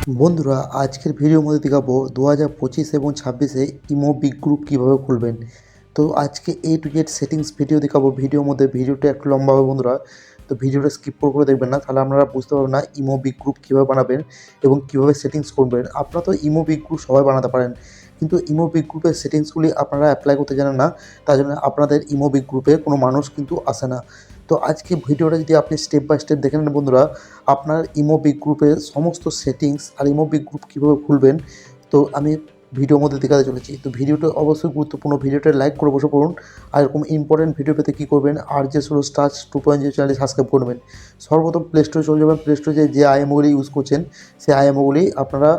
বন্ধুরা আজকের ভিডিওর মধ্যে দেখাবো 2025 এবং 26-এ ইমো বিগ গ্রুপ কীভাবে খুলবেন। তো আজকে A to Z settings video দেখাবো। ভিডিওর মধ্যে ভিডিওটা একটু লম্বা হবে বন্ধুরা, তো ভিডিওটা স্কিপ করে দেখবেন না, তাহলে আপনারা বুঝতে পারবেন না ইমো বিগ গ্রুপ কীভাবে বানাবেন এবং কীভাবে সেটিংস করবেন। আপনারা তো ইমো বিগ গ্রুপ সবাই বানাতে পারেন, কিন্তু ইমো বিগ গ্রুপের সেটিংসগুলি আপনারা অ্যাপ্লাই করতে জানেন না, তার জন্য আপনাদের ইমো বিগ গ্রুপে কোনো মানুষ কিন্তু আসে না। তো আজকে ভিডিওটা যদি আপনি স্টেপ বাই স্টেপ দেখে নেন বন্ধুরা, আপনার ইমো বিগ গ্রুপের সমস্ত সেটিংস আর ইমো বিগ গ্রুপ কীভাবে খুলবেন, তো আমি ভিডিওর মধ্যে দেখাতে চলেছি। তো ভিডিওটা অবশ্যই গুরুত্বপূর্ণ, ভিডিওটা লাইক করে বসে পড়ুন। আর এরকম ইম্পর্টেন্ট ভিডিও পেতে কী করবেন, আর যে সোলো স্টার্চ 2.0 চ্যানেলে সাবস্ক্রাইব করবেন। সর্বপ্রথম প্লে স্টোরে চলে যাবেন, প্লে স্টোরে যে আইএমওগুলি ইউজ করছেন সেই আইএমওগুলি আপনারা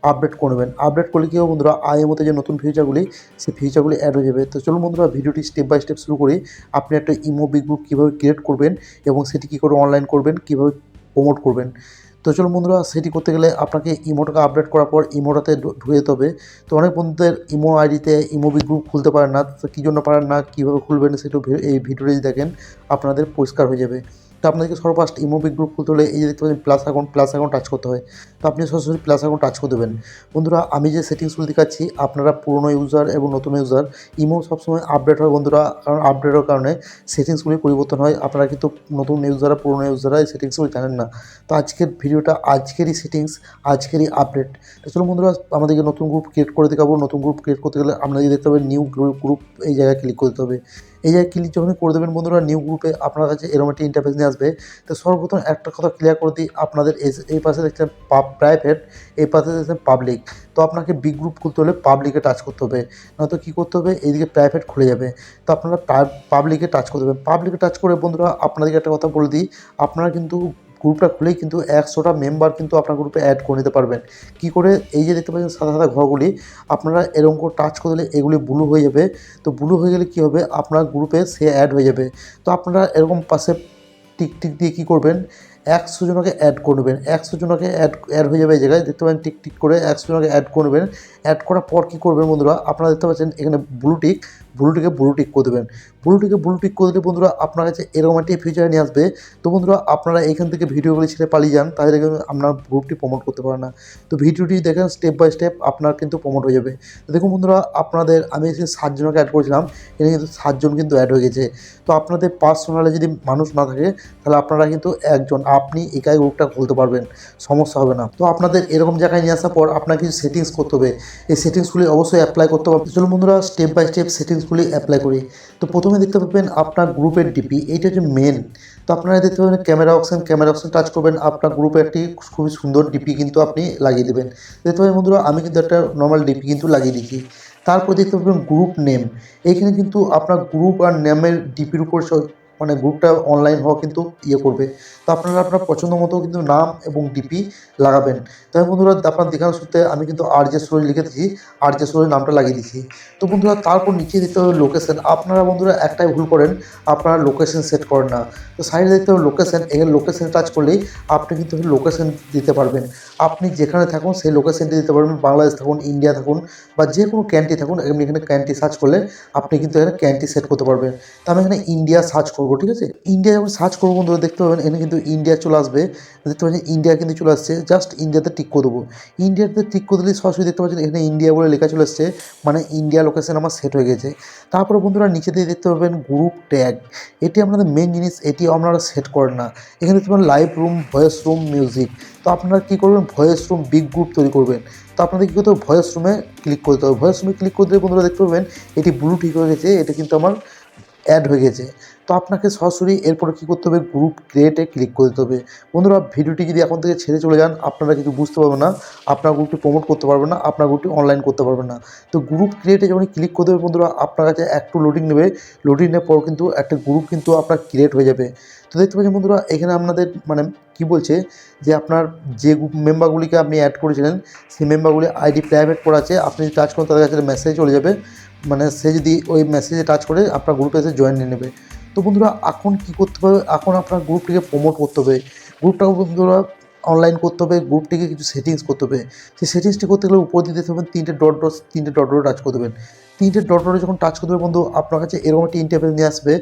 আপডেট করবেন। আপডেট করলে কী হবে বন্ধুরা, আইএমওতে যে নতুন ফিচারগুলি সেই ফিচারগুলি অ্যাড হয়ে যাবে। তো চলুন বন্ধুরা ভিডিওটি স্টেপ বাই স্টেপ শুরু করি। আপনি একটা ইমো বিগ গ্রুপ কীভাবে ক্রিয়েট করবেন এবং সেটি কী করে অনলাইন করবেন, কীভাবে প্রমোট করবেন। তো চলুন বন্ধুরা, সেটি করতে গেলে আপনাকে ইমোটাকে আপডেট করার পর ইমোটাতে ঢুকে যেতে হবে। তো অনেক বন্ধুদের ইমো আইডিতে ইমো বিগ গ্রুপ খুলতে পারেন না, তো কী জন্য পারেন না, কীভাবে খুলবেন সেটা এই ভিডিওটি যদি দেখেন আপনাদের পরিষ্কার হয়ে যাবে। তো আপনাদেরকে সর্বফার্স্ট ইমো বিগ গ্রুপ খুলতে হলে এই যে দেখতে পাচ্ছেন প্লাস অ্যাকাউন্ট টাচ করতে হয়। তো আপনি সরাসরি প্লাস অ্যাকাউন্ট টাচ করে দেবেন। বন্ধুরা আমি যে সেটিংসগুলো দেখাচ্ছি, আপনারা পুরনো ইউজার এবং নতুন ইউজার ইমো সবসময় আপডেট হয় বন্ধুরা, কারণ আপডেটের কারণে সেটিংসগুলি পরিবর্তন হয়। আপনারা কিন্তু নতুন ইউজাররা পুরনো ইউজাররা এই সেটিংসগুলো জানেন না। তো আজকের ভিডিওটা আজকেরই সেটিংস, আজকেরই আপডেট। তো চলুন বন্ধুরা আমাদেরকে নতুন গ্রুপ ক্রিয়েট করে দেখাবো। নতুন গ্রুপ ক্রিয়েট করতে গেলে আপনাদের দেখতে হবে নিউ গ্রুপ, এই জায়গায় ক্লিক করতে হবে। এই জায়গায় ক্লিক যখনই করে দেবেন বন্ধুরা, নিউ গ্রুপে আপনার কাছে এরকম একটি ইন্টারফেস নিয়ে আসবে। তো সর্বপ্রথম একটা কথা ক্লিয়ার করে দিই, আপনাদের এই পাশে দেখছেন প্রাইভেট, এই পাশে দেখছেন পাবলিক। তো আপনাকে বিগ গ্রুপ খুলতে হলে পাবলিকে টাচ করতে হবে, নয়তো কী করতে হবে, এইদিকে প্রাইভেট খুলে যাবে। তো আপনারা পাবলিকে টাচ করে দেবেন। পাবলিকে টাচ করে বন্ধুরা আপনাদেরকে একটা কথা বলে দিই, আপনারা কিন্তু গ্রুপটা খুলেই কিন্তু 100টা মেম্বার কিন্তু আপনার গ্রুপে অ্যাড করে নিতে পারবেন। কী করে, এই যে দেখতে পাচ্ছেন সাদা সাদা ঘরগুলি, আপনারা এরকম করে টাচ করে দিলে এগুলি ব্লু হয়ে যাবে। তো ব্লু হয়ে গেলে কী হবে, আপনার গ্রুপে সে অ্যাড হয়ে যাবে। তো আপনারা এরকম পাশে টিক দিয়ে কী করবেন, 100 জনকে অ্যাড করবেন। 100 জনকে অ্যাড হয়ে যাবে। এই জায়গায় দেখতে পাবেন টিক করে 100 জনকে অ্যাড করবেন। অ্যাড করার পর কী করবেন বন্ধুরা, আপনারা দেখতে পাচ্ছেন এখানে ব্লু টিক করে দেবেন। ব্লু টিক করে দিলে বন্ধুরা আপনার কাছে এরকম একটি ফিচার নিয়ে আসবে। তো বন্ধুরা আপনারা এখান থেকে ভিডিওগুলি ছেড়ে পালিয়ে যান, তাহলে কিন্তু আপনার গ্রুপটি প্রমোট করতে পারে না। তো ভিডিওটি দেখেন স্টেপ বাই স্টেপ আপনার কিন্তু প্রমোট হয়ে যাবে। তো দেখুন বন্ধুরা, আপনাদের আমি 7 জনকে অ্যাড করেছিলাম, এখানে কিন্তু 7 জন কিন্তু অ্যাড হয়ে গেছে। তো আপনাদের পার্সোনালে যদি মানুষ না থাকে, তাহলে আপনারা কিন্তু আপনি একাই গ্রুপটা খুলতে পারবেন, সমস্যা হবে না। তো আপনাদের এরকম জায়গায় নিয়ে আসার পর আপনাকে কিছু সেটিংস করতে হবে। এই সেটিংসগুলি অবশ্যই অ্যাপ্লাই করতে হবে। চলুন বন্ধুরা স্টেপ বাই স্টেপ সেটিংসগুলি অ্যাপ্লাই করি। তো প্রথমে দেখতে পাবেন আপনার গ্রুপের ডিপি, এইটা হচ্ছে মেন। তো আপনারা দেখতে পাবেন ক্যামেরা অপশন টাচ করবেন, আপনার গ্রুপে একটি খুবই সুন্দর ডিপি কিন্তু আপনি লাগিয়ে দেবেন। দেখতে পাবেন বন্ধুরা আমি কিন্তু একটা নর্মাল ডিপি কিন্তু লাগিয়ে দিচ্ছি। তারপর দেখতে পাবেন গ্রুপ নেম, এইখানে কিন্তু আপনার গ্রুপ আর নেমের ডিপির উপর মানে গ্রুপটা অনলাইন হওয়া কিন্তু করবে। তো আপনারা আপনার পছন্দ মতো কিন্তু নাম এবং ডিপি লাগাবেন। তাই বন্ধুরা আপনার দেখানোর সূত্রে আমি কিন্তু RJ সোহেল লিখে দিচ্ছি, RJ সোহেল নামটা লাগিয়ে দিচ্ছি। তো বন্ধুরা তারপর নিচে দিতে হবে লোকেশন। আপনারা বন্ধুরা একটাই ভুল করেন, আপনারা লোকেশন সেট করেন না। তো সাইডে দেখতে হবে লোকেশন, এখানে লোকেশন টাচ করলেই আপনি কিন্তু লোকেশন দিতে পারবেন। আপনি যেখানে থাকুন সেই লোকেশনটি দিতে পারবেন, বাংলাদেশ থাকুন, ইন্ডিয়া থাকুন বা যে কোনো ক্যান্ট্রি থাকুন, এমনি এখানে ক্যান্ট্রি সার্চ করলে আপনি কিন্তু এখানে ক্যান্ট্রি সেট করতে পারবেন। তো আমি এখানে ইন্ডিয়া সার্চ করবো, ঠিক আছে। ইন্ডিয়া যখন সার্চ করবো বন্ধুরা দেখতে পাবেন এখানে কিন্তু ইন্ডিয়া চলে আসবে। দেখতে পাচ্ছেন ইন্ডিয়া কিন্তু চলে আসছে, জাস্ট ইন্ডিয়াতে টিক করে দেবো। ইন্ডিয়াতে টিক করে দিলে সরাসরি দেখতে পাচ্ছেন এখানে ইন্ডিয়া বলে লেখা চলে আসছে, মানে ইন্ডিয়া লোকেশন আমার সেট হয়ে গেছে। তারপরে বন্ধুরা নিচে দিয়ে দেখতে পাবেন গ্রুপ ট্যাগ, এটি আপনাদের মেন জিনিস, এটি আপনারা সেট করেন না। এখানে দেখতে পাবেন live room, voice room, music. তো আপনারা কী করবেন, ভয়েস রুম বিগ গ্রুপ তৈরি করবেন। তো আপনাদের কী করতে হবে, ভয়েস রুমে ক্লিক করতে হবে। ভয়েস রুমে ক্লিক করে দিলে বন্ধুরা দেখতে পাবেন এটি ব্লু ঠিক হয়ে গেছে, এটা কিন্তু আমার অ্যাড হয়ে গেছে। তো আপনাকে সরাসরি এরপরে কী করতে হবে, গ্রুপ ক্রিয়েটে ক্লিক করে দিতে হবে। বন্ধুরা ভিডিওটি যদি এখন থেকে ছেড়ে চলে যান, আপনারা কিছু বুঝতে পারবেন না, আপনার গ্রুপটি প্রমোট করতে পারবেন না, আপনার গ্রুপটি অনলাইন করতে পারবেন না। তো গ্রুপ ক্রিয়েটে যখন ক্লিক করে দেবে বন্ধুরা, আপনার কাছে একটু লোডিং নেবে, লোডিং নেওয়ার পর কিন্তু একটা গ্রুপ কিন্তু আপনার ক্রিয়েট হয়ে যাবে। তো দেখতে পাচ্ছেন বন্ধুরা এখানে আপনাদের মানে কী বলছে, যে আপনার যে গ্রুপ মেম্বারগুলিকে আপনি অ্যাড করেছিলেন সেই মেম্বারগুলি আইডি প্রাইভেট করা আছে, আপনি যদি টাচ করেন তাদের কাছে মেসেজ চলে যাবে, মানে সে যদি ওই মেসেজে টাচ করে আপনার গ্রুপে এসে জয়েন নিয়ে নেবে। তো বন্ধুরা এখন কী করতে হবে, এখন আপনার গ্রুপটিকে প্রমোট করতে হবে, গ্রুপটাকে বন্ধুরা অনলাইন করতে হবে, গ্রুপটিকে কিছু সেটিংস করতে হবে। সেই সেটিংসটি করতে গেলে উপর দিয়ে দিতে হবে তিনটে ডট টাচ করে দেবেন। তিনটে ডট ডটে যখন টাচ করতে হবে বন্ধু, আপনার কাছে এরকম একটা ইন্টারফেস নিয়ে আসবে।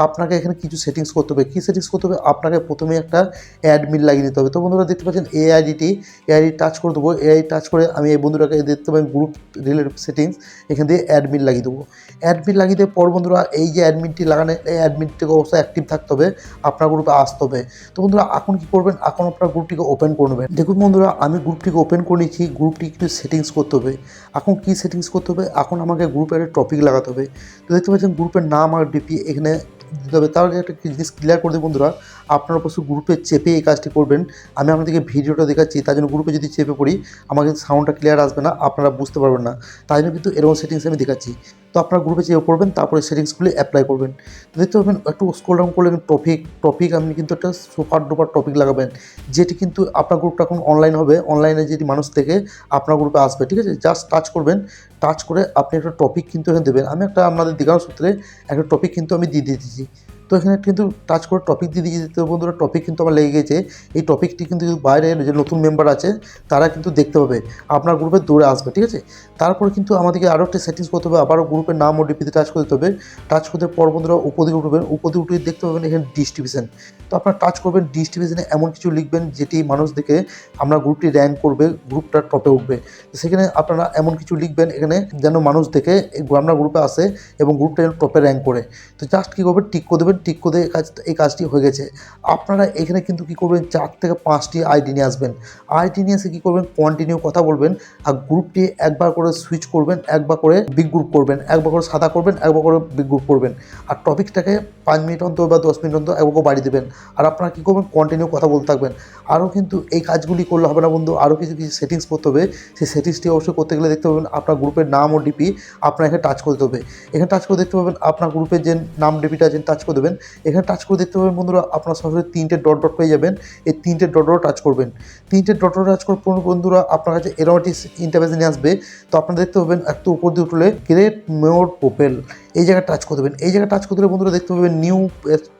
আপনাকে এখানে কিছু সেটিংস করতে হবে। কী সেটিংস করতে হবে? আপনাকে প্রথমে একটা অ্যাডমিন লাগিয়ে নিতে হবে। তো বন্ধুরা দেখতে পাচ্ছেন এআইডি টাচ করে দেবো। এআই টাচ করে আমি এই বন্ধুটাকে দেখতে পাবেন গ্রুপ রিলেটেড সেটিংস, এখান দিয়ে অ্যাডমিন লাগিয়ে দেবো। অ্যাডমিন লাগিয়ে দেওয়ার পর বন্ধুরা এই যে অ্যাডমিনটি লাগানো, এই অ্যাডমিনটিকে অবশ্যই অ্যাক্টিভ থাকতে হবে, আপনার গ্রুপে আসতে হবে। তো বন্ধুরা এখন কী করবেন? এখন আপনার গ্রুপটিকে ওপেন করে নেবেন। দেখুন বন্ধুরা আমি গ্রুপটিকে ওপেন করে নিচ্ছি। গ্রুপটি একটু সেটিংস করতে হবে। এখন কী সেটিংস করতে হবে? এখন আমাকে গ্রুপে একটা টপিক লাগাতে হবে। তো দেখতে পাচ্ছেন গ্রুপের নাম আর ডিপি এখানে দিতে হবে। তাহলে একটা জিনিস ক্লিয়ার করে দিই বন্ধুরা, আপনারা অবশ্যই গ্রুপে চেপে এই কাজটি করবেন। আমি আপনাদেরকে ভিডিওটা দেখাচ্ছি, তার জন্য গ্রুপে যদি চেপে পড়ি আমাকে সাউন্ডটা ক্লিয়ার আসবে না, আপনারা বুঝতে পারবেন না। তাই জন্য কিন্তু এরকম সেটিংস আমি দেখাচ্ছি। তো আপনারা গ্রুপে চেপে পড়বেন, তারপরে সেটিংসগুলি অ্যাপ্লাই করবেন। তো দেখতে পাবেন একটু স্ক্রল ডাউন করলে টপিক আপনি কিন্তু একটা সুপার ডুপার টপিক লাগাবেন, যেটি কিন্তু আপনার গ্রুপটা এখন অনলাইন হবে। অনলাইনে যেটি মানুষ থেকে আপনার গ্রুপে আসবে, ঠিক আছে? জাস্ট টাচ করবেন, টাচ করে আপনি একটা টপিক কিন্তু এখানে দেবেন। আমি একটা আপনাদের দেখানোর সূত্রে একটা টপিক কিন্তু আমি দিয়ে দিয়েছি। তো এখানে কিন্তু টাচ করে টপিক দিয়ে দিয়েছি। তো বন্ধুরা টপিক কিন্তু আমার লেগে গেছে। এই টপিকটি কিন্তু বাইরে যে নতুন মেম্বার আছে তারা কিন্তু দেখতে পাবে, আপনার গ্রুপে দৌড়ে আসবে, ঠিক আছে? তারপরে কিন্তু আমাদেরকে আরও একটা সেটিংস করতে হবে। আবারও গ্রুপের নাম ও ডিপিতে টাচ করতে হবে। টাচ করতে পর বন্ধুরা উপদিকে উঠবেন, উপদিকে উঠে দেখতে পাবেন এখানে ডিস্ট্রিবিউশন। তো আপনারা টাচ করবেন, ডিস্ট্রিবিউশনে এমন কিছু লিখবেন যেটি মানুষ দেখে আপনার গ্রুপটি র্যাঙ্ক করবে, গ্রুপটা টপে উঠবে। তো সেখানে আপনারা এমন কিছু লিখবেন এখানে যেন মানুষ দেখে আপনার গ্রুপে আসে এবং গ্রুপটা যেন টপে র্যাঙ্ক করে। তো জাস্ট কী করবেন? টিক করে দেবেন। টিক করে এই কাজটি হয়ে গেছে। আপনারা এখানে কিন্তু কী করবেন? 4 থেকে 5টি আইডি নিয়ে আসবেন। আইডি নিয়ে এসে কী করবেন? কন্টিনিউ কথা বলবেন আর গ্রুপটি একবার করে সুইচ করবেন, একবার করে বিগ গ্রুপ করবেন, একবার করে সাদা করবেন, একবার করে বিগ গ্রুপ করবেন। আর টপিকটাকে 5 মিনিট অন্তর বা 10 মিনিট অন্তর একবার করে বাড়িয়ে দেবেন। আর আপনারা কী করবেন? কন্টিনিউ কথা বলতে থাকবেন। আরও কিন্তু এই কাজগুলি করলে হবে না বন্ধু, আরও কিছু সেটিংস করতে হবে। সেই সেটিংসটি অবশ্যই করতে গেলে দেখতে পাবেন আপনার গ্রুপের নাম ও ডিপি আপনার এখানে টাচ করতে হবে। এখানে টাচ করে দেখতে পাবেন আপনার গ্রুপের যে নাম ডিপিটা আছে টাচ করে দেবেন। এখানে টাচ করে দেখতে পাবেন বন্ধুরা আপনার সরাসরি 3টে ডট ডট পেয়ে যাবেন। এই 3টে ডট ডট টাচ করবেন। 3টে ডট ডট টাচ করার পর বন্ধুরা আপনার কাছে এরকম একটি ইন্টারফেস নিয়ে আসবে। তো আপনারা দেখতে পাবেন একটু উপর দিয়ে উঠলে ক্রিয়েট মোর প্রোফাইল, এই জায়গায় টাচ করে দেবেন। এই জায়গায় টাচ করে দিলে বন্ধুরা দেখতে পাবেন নিউ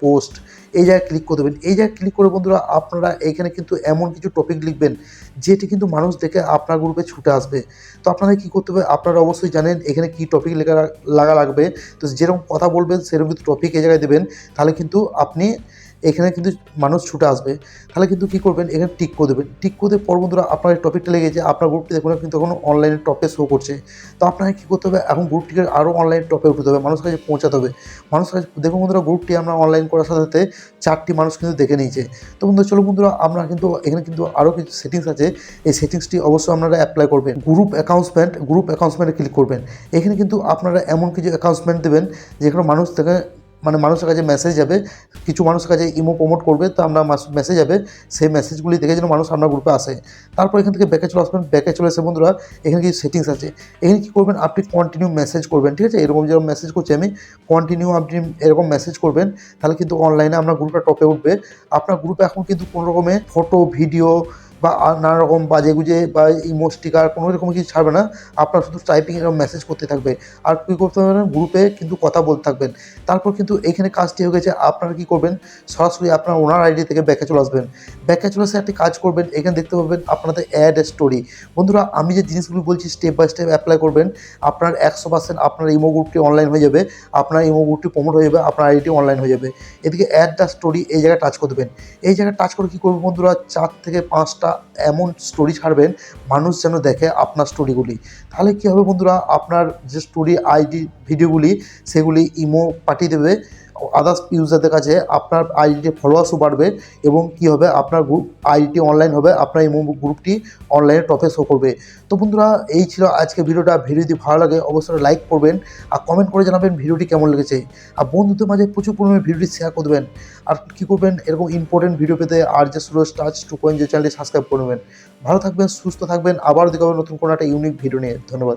পোস্ট, এই জায়গায় ক্লিক করে দেবেন। এই জায়গায় ক্লিক করে বন্ধুরা আপনারা এইখানে কিন্তু এমন কিছু টপিক লিখবেন যেটি কিন্তু মানুষ দেখে আপনার গ্রুপে ছুটে আসবে। তো আপনাদের কী করতে হবে? আপনারা অবশ্যই জানেন এখানে কী টপিক লাগা লাগবে। তো যেরকম কথা বলবেন সেরকম কিন্তু টপিক এই জায়গায় দেবেন, তাহলে কিন্তু আপনি এখানে কিন্তু মানুষ ছুটে আসবে। তাহলে কিন্তু কী করবেন? এখানে টিক করে দেবেন। টিক করে দেওয়ার পর বন্ধুরা আপনার এই টপিকটা লেগেছে, আপনার গ্রুপটি দেখুন কিন্তু এখন অনলাইনে টপে শো করছে। তো আপনাকে কী করতে হবে? এখন গ্রুপটিকে আরও অনলাইন টপে উঠাতে হবে, মানুষের কাছে পৌঁছাতে হবে। মানুষের কাছে দেখুন বন্ধুরা গ্রুপটি আমরা অনলাইন করার সাথে সাথে 4টি মানুষ কিন্তু দেখে নিয়েছে। তো বন্ধুরা চলো বন্ধুরা আমরা কিন্তু এখানে কিন্তু আরও কিছু সেটিংস আছে, এই সেটিংসটি অবশ্যই আপনারা অ্যাপ্লাই করবেন। গ্রুপ অ্যাকাউন্টসমেন্টে ক্লিক করবেন। এখানে কিন্তু আপনারা এমন কিছু অ্যাকাউন্টসমেন্ট দেবেন যেখানে মানুষ থেকে মানুষের কাছে মেসেজ যাবে, কিছু মানুষের কাছে ইমো প্রমোট করবে, তো আমরা মেসেজ যাবে, সেই মেসেজগুলি দেখে যেন মানুষ আপনার গ্রুপে আসে। তারপর এখান থেকে ব্যাকে চলে আসবেন। ব্যাকে চলে এসে বন্ধুরা এখানে কিছু সেটিংস আছে। এখানে কী করবেন? আপনি কন্টিনিউ মেসেজ করবেন, ঠিক আছে? এরকম যেরকম মেসেজ করছি আমি, কন্টিনিউ আপনি এরকম মেসেজ করবেন, তাহলে কিন্তু অনলাইনে আপনার গ্রুপটা টপে উঠবে। আপনার গ্রুপে এখন কিন্তু কোনো রকমের ফটো, ভিডিও বা নানা রকম বাজেগুজে বা ইমো স্টিকার কোনো রকম কিছু ছাড়বে না। আপনার শুধু টাইপিং এরকম মেসেজ করতে থাকবে। আর কী করতে পারবেন? গ্রুপে কিন্তু কথা বলতে থাকবেন। তারপর কিন্তু এইখানে কাজটি হয়ে গেছে। আপনারা কী করবেন? সরাসরি আপনার ওনার আইডি থেকে ব্যাকে চলে আসবেন। ব্যাকে চলে এসে একটি কাজ করবেন, এখানে দেখতে পাবেন আপনাদের অ্যাড স্টোরি। বন্ধুরা আমি যে জিনিসগুলো বলছি স্টেপ বাই স্টেপ অ্যাপ্লাই করবেন, আপনার 100% আপনার ইমো গ্রুপটি অনলাইন হয়ে যাবে, আপনার ইমো গ্রুপটি প্রমোট হয়ে যাবে, আপনার আইডিটি অনলাইন হয়ে যাবে। এদিকে অ্যাড দ্য স্টোরি এই জায়গায় টাচ করে দেবেন। এই জায়গায় টাচ করে কী করবেন বন্ধুরা? 4 থেকে 5টা এমন স্টোরি ছাড়বেন মানুষ যেন দেখে আপনার স্টোরিগুলি। তাহলে কী হবে বন্ধুরা? আপনার যে স্টোরি আইডি ভিডিওগুলি সেগুলি ইমো পাঠিয়ে দেবে আদার্স ইউজারদের কাছে, আপনার আইডিতে ফলোয়ার্সও বাড়বে এবং কী হবে? আপনার গ্রুপ আইডিটি অনলাইন হবে, আপনার ইমো গ্রুপটি অনলাইনে টপে শো করবে। তো বন্ধুরা এই ছিল আজকে ভিডিওটা। ভিডিও যদি ভালো লাগে অবশ্যই লাইক করবেন আর কমেন্ট করে জানাবেন ভিডিওটি কেমন লেগেছে। আর বন্ধুদের মাঝে প্রচুর পরিমাণে ভিডিওটি শেয়ার করে দেবেন। আর কী করবেন? এরকম ইম্পর্টেন্ট ভিডিও পেতে RJ সুরজ টাচ 2.0 চ্যানেলটি সাবস্ক্রাইব করে নেবেন। ভালো থাকবেন, সুস্থ থাকবেন। আবারও দেখা হবে নতুন কোনো একটা ইউনিক ভিডিও নিয়ে। ধন্যবাদ।